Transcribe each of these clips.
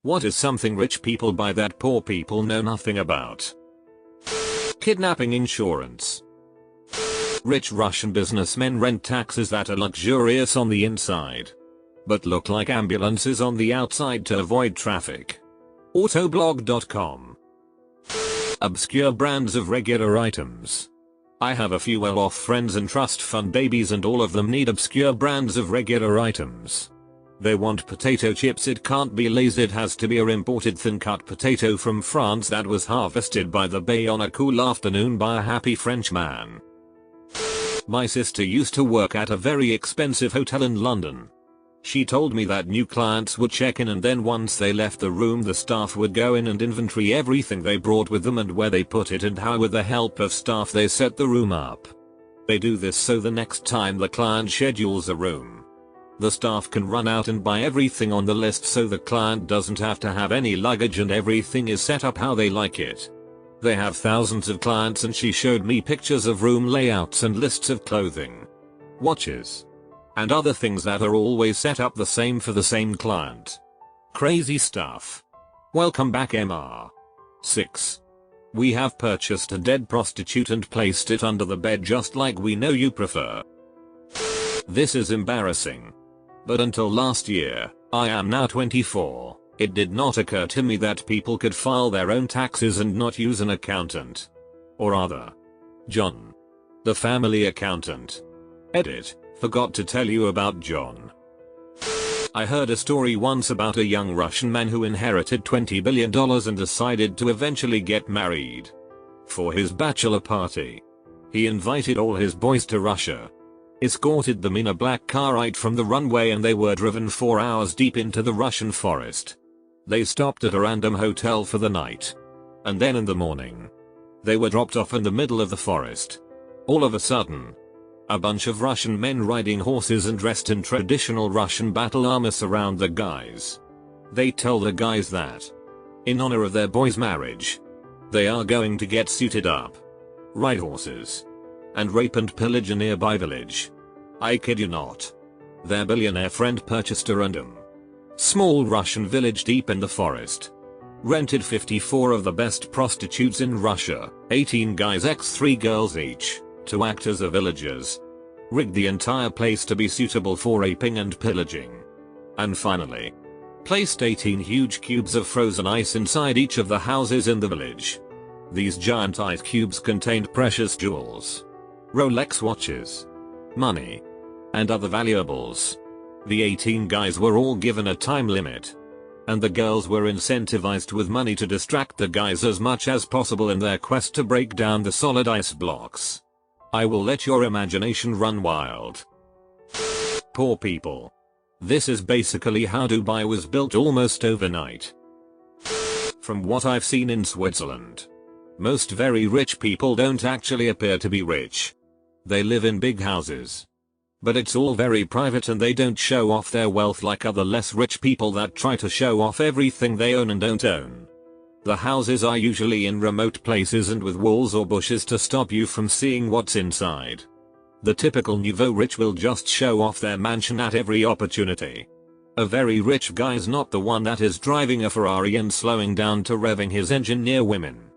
What is something rich people buy that poor people know nothing about? Kidnapping insurance. Rich Russian businessmen rent taxis that are luxurious on the inside, but look like ambulances on the outside to avoid traffic. Autoblog.com. Obscure brands of regular items. I have a few well-off friends and trust fund babies, and all of them need obscure brands of regular items. They want potato chips. It can't be Lay's, it has to be a imported thin-cut potato from France that was harvested by the bay on a cool afternoon by a happy French man. My sister used to work at a very expensive hotel in London. She told me that new clients would check in, and then once they left the room the staff would go in and inventory everything they brought with them and where they put it and how with the help of staff they set the room up. They do this so the next time the client schedules a room, the staff can run out and buy everything on the list so the client doesn't have to have any luggage and everything is set up how they like it. They have thousands of clients and she showed me pictures of room layouts and lists of clothing, watches, and other things that are always set up the same for the same client. Crazy stuff. Welcome back MR. 6. We have purchased a dead prostitute and placed it under the bed just like we know you prefer. This is embarrassing. But until last year, I am now 24, it did not occur to me that people could file their own taxes and not use an accountant. Or other. John, the family accountant. Edit. Forgot to tell you about John. I heard a story once about a young Russian man who inherited $20 billion and decided to eventually get married. For his bachelor party, he invited all his boys to Russia, escorted them in a black car right from the runway, and they were driven 4 hours deep into the Russian forest. They stopped at a random hotel for the night. And then in the morning, they were dropped off in the middle of the forest. All of a sudden, a bunch of Russian men riding horses and dressed in traditional Russian battle armor surround the guys. They tell the guys that, in honor of their boy's marriage, they are going to get suited up, ride horses, and rape and pillage a nearby village. I kid you not. Their billionaire friend purchased a random, small Russian village deep in the forest, rented 54 of the best prostitutes in Russia, 18 guys x 3 girls each, to act as the villagers, rigged the entire place to be suitable for raping and pillaging, and finally, placed 18 huge cubes of frozen ice inside each of the houses in the village. These giant ice cubes contained precious jewels, Rolex watches, money, and other valuables. The 18 guys were all given a time limit, and the girls were incentivized with money to distract the guys as much as possible in their quest to break down the solid ice blocks. I will let your imagination run wild. Poor people. This is basically how Dubai was built almost overnight. From what I've seen in Switzerland, most very rich people don't actually appear to be rich. They live in big houses, but it's all very private and they don't show off their wealth like other less rich people that try to show off everything they own and don't own. The houses are usually in remote places and with walls or bushes to stop you from seeing what's inside. The typical nouveau rich will just show off their mansion at every opportunity. A very rich guy is not the one that is driving a Ferrari and slowing down to revving his engine near women.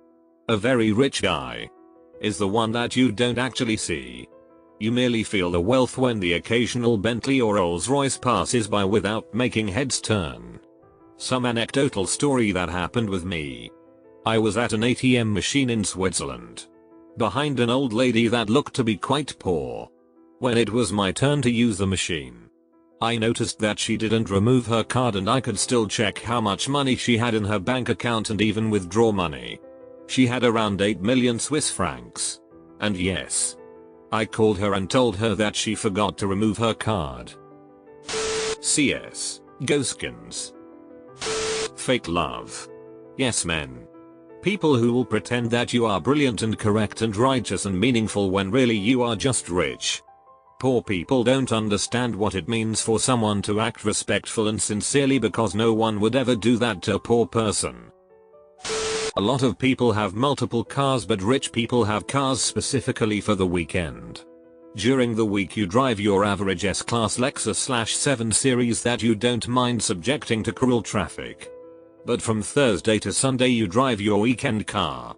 A very rich guy is the one that you don't actually see. You merely feel the wealth when the occasional Bentley or Rolls-Royce passes by without making heads turn. Some anecdotal story that happened with me. I was at an ATM machine in Switzerland, behind an old lady that looked to be quite poor. When it was my turn to use the machine, I noticed that she didn't remove her card and I could still check how much money she had in her bank account and even withdraw money. She had around 8 million Swiss francs. And yes, I called her and told her that she forgot to remove her card. CS. Ghostkins. Fake love. Yes men. People who will pretend that you are brilliant and correct and righteous and meaningful when really you are just rich. Poor people don't understand what it means for someone to act respectful and sincerely because no one would ever do that to a poor person. A lot of people have multiple cars, but rich people have cars specifically for the weekend. During the week you drive your average S-Class Lexus/7 Series that you don't mind subjecting to cruel traffic. But from Thursday to Sunday you drive your weekend car.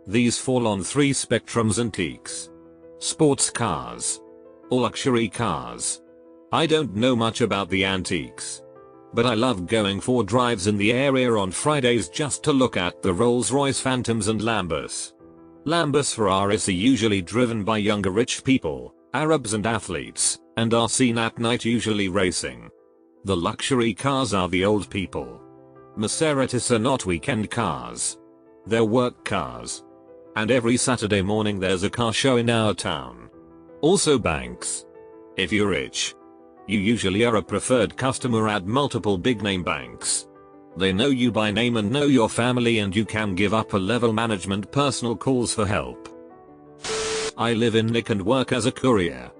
These fall on 3 spectrums: antiques, sports cars, or luxury cars. I don't know much about the antiques, but I love going for drives in the area on Fridays just to look at the Rolls-Royce Phantoms and Lambus. Lambus Ferraris are usually driven by younger rich people, Arabs and athletes, and are seen at night usually racing. The luxury cars are the old people. Maseratis are not weekend cars. They're work cars. And every Saturday morning there's a car show in our town. Also banks. If you're rich, you usually are a preferred customer at multiple big name banks. They know you by name and know your family, and you can give upper level management personal calls for help. I live in Nick and work as a courier.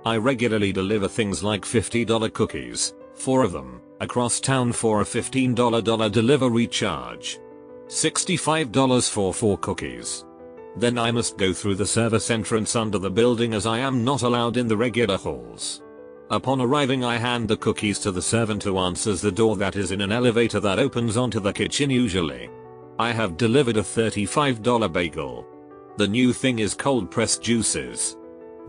I regularly deliver things like $50 cookies, 4 of them, across town for a $15 delivery charge. $65 for 4 cookies. Then I must go through the service entrance under the building, as I am not allowed in the regular halls. Upon arriving I hand the cookies to the servant who answers the door that is in an elevator that opens onto the kitchen usually. I have delivered a $35 bagel. The new thing is cold pressed juices.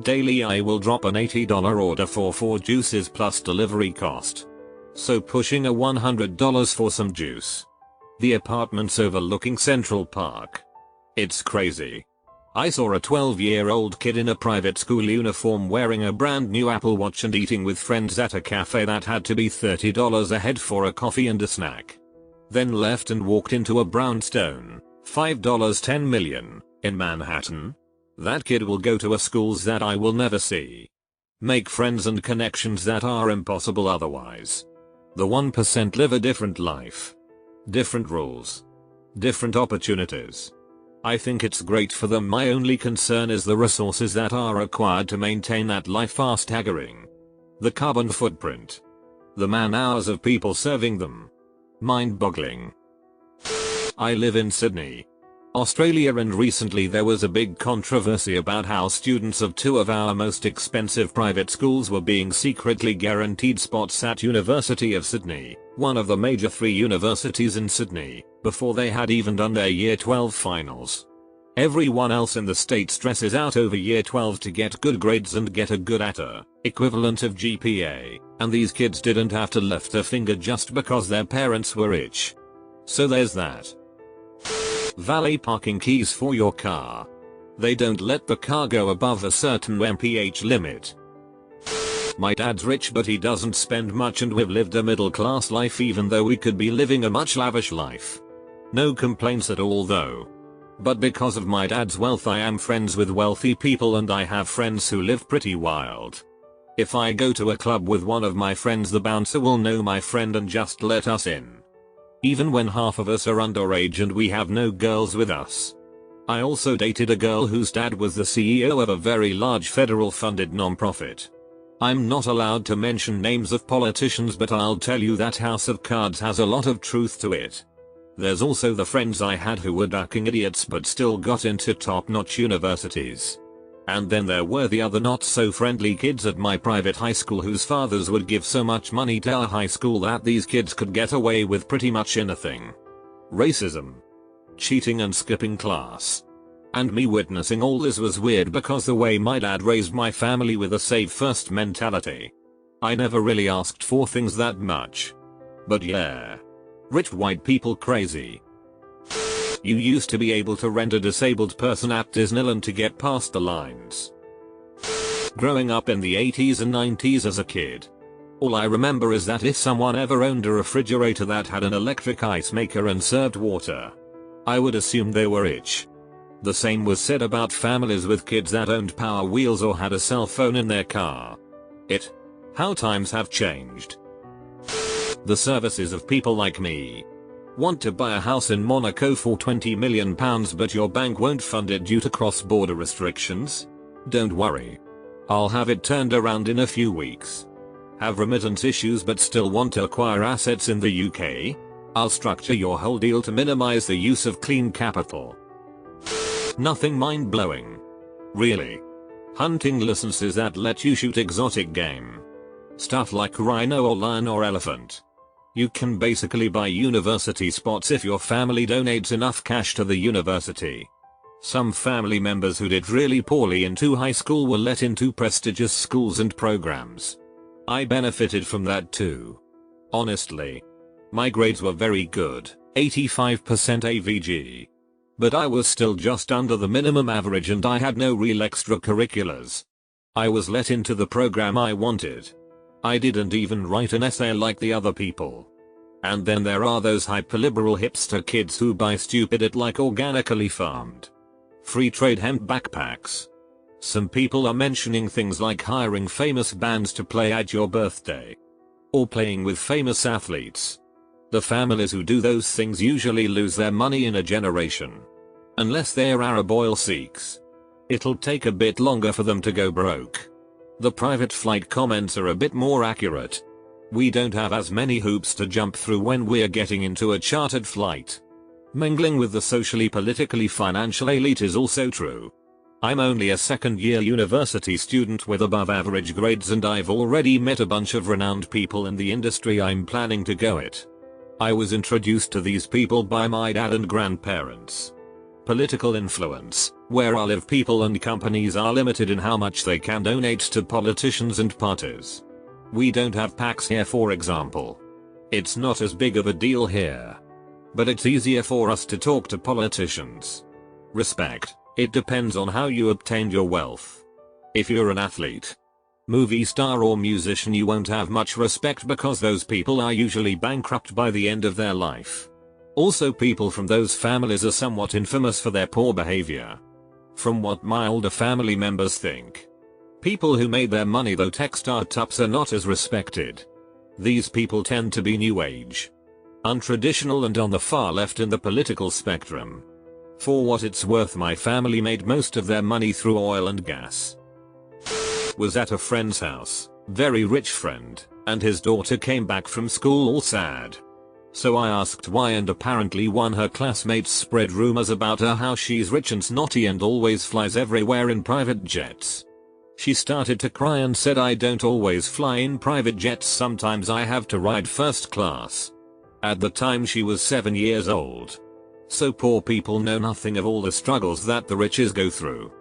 Daily I will drop an $80 order for 4 juices plus delivery cost. So pushing a $100 for some juice. The apartment's overlooking Central Park. It's crazy. I saw a 12-year-old kid in a private school uniform wearing a brand new Apple Watch and eating with friends at a cafe that had to be $30 a head for a coffee and a snack. Then left and walked into a brownstone, $5 10 million, in Manhattan. That kid will go to a schools that I will never see. Make friends and connections that are impossible otherwise. The 1% live a different life. Different rules. Different opportunities. I think it's great for them. My only concern is the resources that are required to maintain that life are staggering. The carbon footprint. The man-hours of people serving them. Mind-boggling. I live in Sydney, Australia, and recently there was a big controversy about how students of 2 of our most expensive private schools were being secretly guaranteed spots at University of Sydney, one of the major 3 universities in Sydney, before they had even done their Year 12 finals. Everyone else in the state stresses out over Year 12 to get good grades and get a good ATA, equivalent of GPA, and these kids didn't have to lift a finger just because their parents were rich. So there's that. Valet parking keys for your car. They don't let the car go above a certain mph limit. My dad's rich but he doesn't spend much, and we've lived a middle class life even though we could be living a much lavish life. No complaints at all though. But because of my dad's wealth I am friends with wealthy people, and I have friends who live pretty wild. If I go to a club with one of my friends, the bouncer will know my friend and just let us in. Even when half of us are underage and we have no girls with us. I also dated a girl whose dad was the CEO of a very large federal funded nonprofit. I'm not allowed to mention names of politicians, but I'll tell you that House of Cards has a lot of truth to it. There's also the friends I had who were ducking idiots but still got into top-notch universities. And then there were the other not so friendly kids at my private high school whose fathers would give so much money to our high school that these kids could get away with pretty much anything. Racism. Cheating and skipping class. And me witnessing all this was weird because the way my dad raised my family with a save first mentality. I never really asked for things that much. But yeah. Rich white people crazy. You used to be able to rent a disabled person at Disneyland to get past the lines. Growing up in the 80s and 90s as a kid, all I remember is that if someone ever owned a refrigerator that had an electric ice maker and served water, I would assume they were rich. The same was said about families with kids that owned Power Wheels or had a cell phone in their car. How times have changed. The services of people like me. Want to buy a house in Monaco for £20 million but your bank won't fund it due to cross-border restrictions? Don't worry. I'll have it turned around in a few weeks. Have remittance issues but still want to acquire assets in the UK? I'll structure your whole deal to minimize the use of clean capital. Nothing mind-blowing. Really. Hunting licenses that let you shoot exotic game. Stuff like rhino or lion or elephant. You can basically buy university spots if your family donates enough cash to the university. Some family members who did really poorly into high school were let into prestigious schools and programs. I benefited from that too. Honestly. My grades were very good, 85% AVG. But I was still just under the minimum average and I had no real extracurriculars. I was let into the program I wanted. I didn't even write an essay like the other people. And then there are those hyperliberal hipster kids who buy stupid it like organically farmed free trade hemp backpacks. Some people are mentioning things like hiring famous bands to play at your birthday. Or playing with famous athletes. The families who do those things usually lose their money in a generation. Unless they're Arab oil Sikhs. It'll take a bit longer for them to go broke. The private flight comments are a bit more accurate. We don't have as many hoops to jump through when we're getting into a chartered flight. Mingling with the socially, politically, financial elite is also true. I'm only a second-year university student with above average grades and I've already met a bunch of renowned people in the industry I'm planning to go at. I was introduced to these people by my dad and grandparents. Political influence, where I live people and companies are limited in how much they can donate to politicians and parties. We don't have PACs here for example. It's not as big of a deal here. But it's easier for us to talk to politicians. Respect. It depends on how you obtained your wealth. If you're an athlete, movie star or musician you won't have much respect because those people are usually bankrupt by the end of their life. Also people from those families are somewhat infamous for their poor behavior. From what my older family members think. People who made their money though tech startups are not as respected. These people tend to be new age, untraditional and on the far left in the political spectrum. For what it's worth, my family made most of their money through oil and gas. Was at a friend's house, very rich friend, and his daughter came back from school all sad. So I asked why and apparently one her classmates spread rumors about her how she's rich and snotty and always flies everywhere in private jets. She started to cry and said I don't always fly in private jets, sometimes I have to ride first class. At the time she was 7 years old. So poor people know nothing of all the struggles that the riches go through.